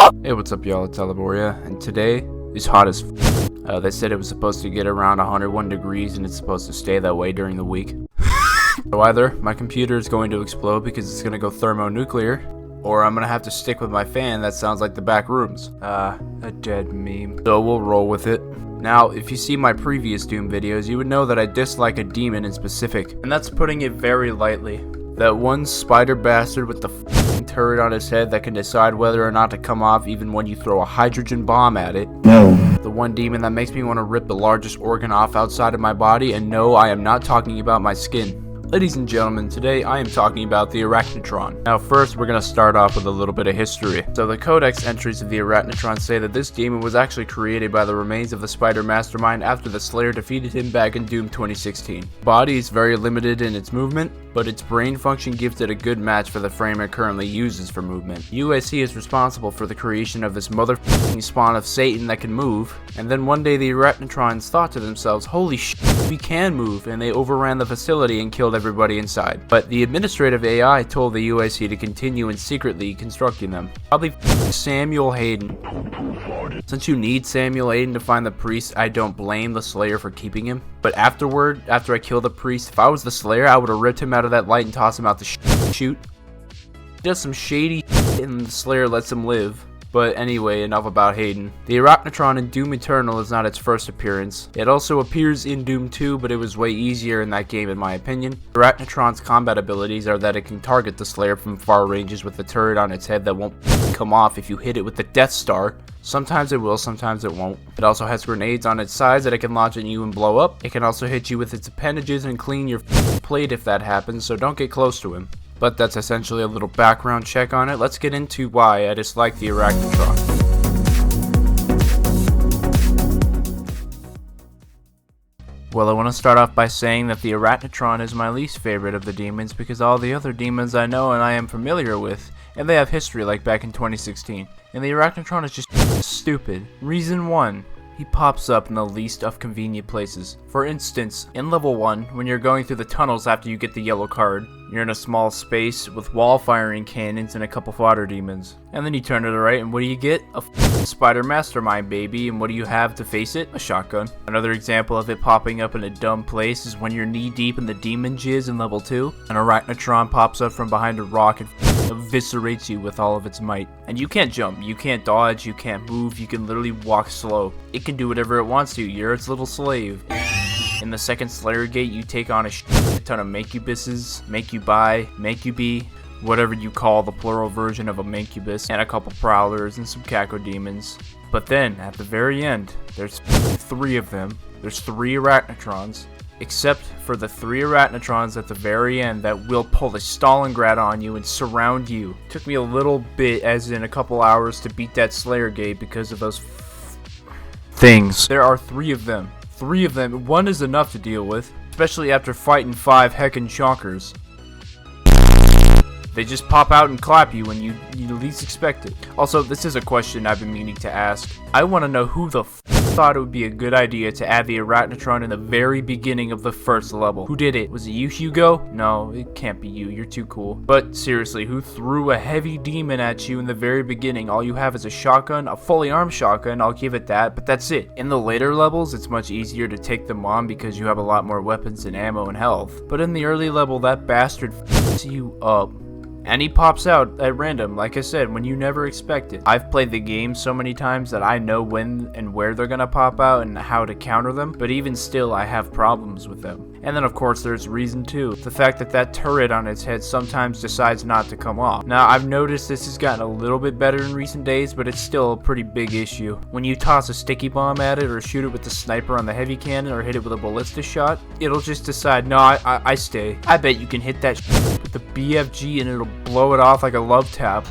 Hey, what's up, y'all? It's Allivoria, and today is hot as they said it was supposed to get around 101 degrees, and it's supposed to stay that way during the week. So either my computer is going to explode because it's going to go thermonuclear, or I'm going to have to stick with my fan that sounds like the back rooms. A dead meme. So we'll roll with it. Now, if you see my previous Doom videos, you would know that I dislike a demon in specific, and that's putting it very lightly. That one spider bastard with the f***ing turret on his head that can decide whether or not to come off even when you throw a hydrogen bomb at it. No. The one demon that makes me want to rip the largest organ off outside of my body, and no, I am not talking about my skin. Ladies and gentlemen, today I am talking about the Arachnotron. Now first, we're going to start off with a little bit of history. So the codex entries of the Arachnotron say that this demon was actually created by the remains of the spider mastermind after the Slayer defeated him back in Doom 2016. Body is very limited in its movement, but its brain function gives it a good match for the frame it currently uses for movement. USC is responsible for the creation of this motherfucking spawn of Satan that can move, and then one day the Arachnotrons thought to themselves, holy shit, we can move, and they overran the facility and killed everybody inside. But the administrative AI told the UIC to continue and secretly constructing them. Probably Samuel Hayden. Since you need Samuel Hayden to find the priest, I don't blame the Slayer for keeping him. But after I kill the priest, if I was the Slayer, I would have ripped him out of that light and tossed him out the chute. He does some shady and the Slayer lets him live. But anyway, enough about Hayden. The Arachnotron in Doom Eternal is not its first appearance. It also appears in Doom 2, but it was way easier in that game in my opinion. Arachnotron's combat abilities are that it can target the Slayer from far ranges with a turret on its head that won't come off if you hit it with the Death Star. Sometimes it will, sometimes it won't. It also has grenades on its sides that it can launch at you and blow up. It can also hit you with its appendages and clean your plate if that happens, so don't get close to him. But that's essentially a little background check on it. Let's get into why I dislike the Arachnotron. Well, I want to start off by saying that the Arachnotron is my least favorite of the demons because all the other demons I know and I am familiar with, and they have history like back in 2016. And the Arachnotron is just stupid. Reason 1. He pops up in the least of convenient places. For instance, in level 1, when you're going through the tunnels after you get the yellow card, you're in a small space with wall firing cannons and a couple fodder demons. And then you turn to the right and what do you get? A spider mastermind, baby, and what do you have to face it? A shotgun. Another example of it popping up in a dumb place is when you're knee deep in the demon jizz in level 2. An Arachnotron pops up from behind a rock and eviscerates you with all of its might. And you can't jump, you can't dodge, you can't move, you can literally walk slow. It can do whatever it wants to, you're its little slave. In the second Slayer gate, you take on a ton of mancubuses, make you buy, make you be, whatever you call the plural version of a mancubus, and a couple prowlers and some cacodemons. But then, at the very end, there's 3 of them. There's 3 Arachnotrons. Except for the 3 Arachnotrons at the very end that will pull a Stalingrad on you and surround you. Took me a little bit, as in a couple hours, to beat that Slayer gate because of those things. There are 3 of them. 3 of them. 1 is enough to deal with, especially after fighting 5 heckin' chonkers. They just pop out and clap you when you least expect it. Also, this is a question I've been meaning to ask. I want to know who the thought it would be a good idea to add the Arachnotron in the very beginning of the first level. Who did it? Was it you, Hugo? No, it can't be you. You're too cool. But seriously, who threw a heavy demon at you in the very beginning? All you have is a shotgun, a fully armed shotgun, I'll give it that, but that's it. In the later levels, it's much easier to take them on because you have a lot more weapons and ammo and health. But in the early level, that bastard f***s you up. And he pops out at random, like I said, when you never expect it. I've played the game so many times that I know when and where they're gonna pop out and how to counter them, but even still I have problems with them. And then of course there's reason 2, the fact that that turret on its head sometimes decides not to come off. Now I've noticed this has gotten a little bit better in recent days, but it's still a pretty big issue. When you toss a sticky bomb at it or shoot it with the sniper on the heavy cannon or hit it with a ballista shot, it'll just decide, no, I stay. I bet you can hit that with the BFG and it'll blow it off like a love tap.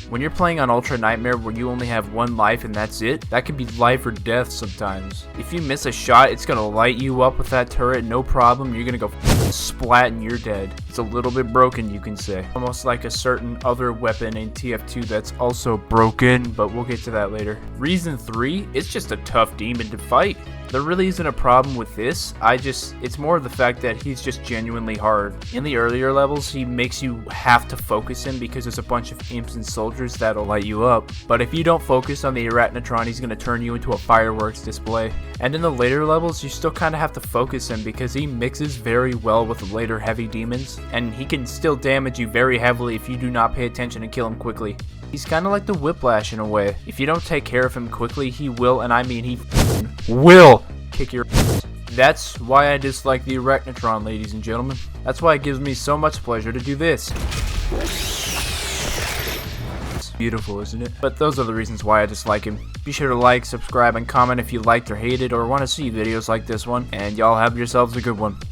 When you're playing on Ultra Nightmare where you only have 1 life and that's it, that can be life or death sometimes. If you miss a shot, it's gonna light you up with that turret, no problem, you're gonna go splat and you're dead. It's a little bit broken, you can say. Almost like a certain other weapon in TF2 that's also broken, but we'll get to that later. Reason 3, it's just a tough demon to fight. There really isn't a problem with this, it's more of the fact that he's just genuinely hard. In the earlier levels, he makes you have to focus him because there's a bunch of imps and soldiers that'll light you up. But if you don't focus on the Arachnotron, he's gonna turn you into a fireworks display. And in the later levels, you still kinda have to focus him because he mixes very well with the later heavy demons, and he can still damage you very heavily if you do not pay attention and kill him quickly. He's kinda like the Whiplash in a way. If you don't take care of him quickly, he will, and I mean he will kick your ass. That's why I dislike the Arachnotron, ladies and gentlemen. That's why it gives me so much pleasure to do this. It's beautiful, isn't it? But those are the reasons why I dislike him. Be sure to like, subscribe, and comment if you liked or hated or want to see videos like this one. And y'all have yourselves a good one.